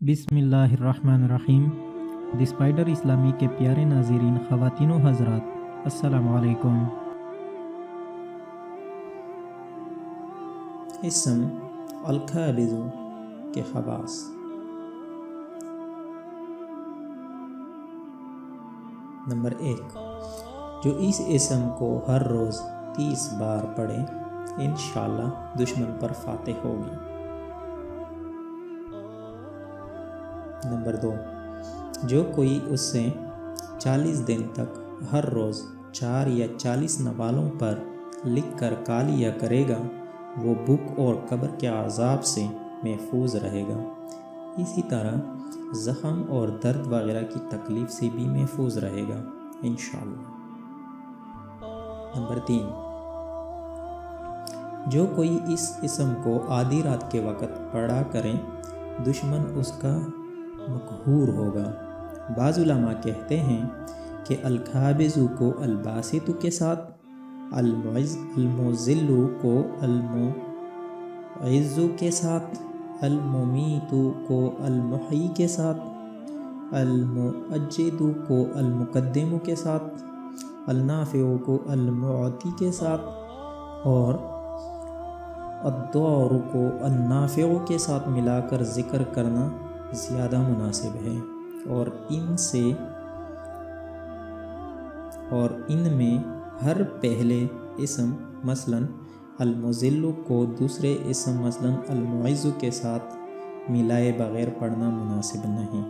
بسم اللہ الرحمن الرحیم۔ دی اسپائڈر اسلامی کے پیارے ناظرین، خواتین و حضرات، السلام علیکم۔ اسم الخابز کے خواص۔ نمبر 1، جو اس اسم کو ہر روز 30 بار پڑھے انشاءاللہ دشمن پر فاتح ہوگی۔ نمبر 2، جو کوئی اس سے 40 دن تک ہر روز 4 یا 40 نوالوں پر لکھ کر کالیہ کرے گا وہ بھوک اور قبر کے عذاب سے محفوظ رہے گا، اسی طرح زخم اور درد وغیرہ کی تکلیف سے بھی محفوظ رہے گا انشاءاللہ۔ نمبر 3، جو کوئی اس اسم کو آدھی رات کے وقت پڑھا کرے دشمن اس کا مقہور ہوگا۔ بعض علماء کہتے ہیں کہ الخابز کو الباسط کے ساتھ، المذل کو المعز کے ساتھ، الممیت کو المحیی کے ساتھ، المؤجد کو المقدم کے ساتھ، النافع کو المعطی کے ساتھ اور الضار کو النافع کے ساتھ ملا کر ذکر کرنا زیادہ مناسب ہے، اور ان میں ہر پہلے اسم مثلا المذل کو دوسرے اسم مثلا المعز کے ساتھ ملائے بغیر پڑھنا مناسب نہیں۔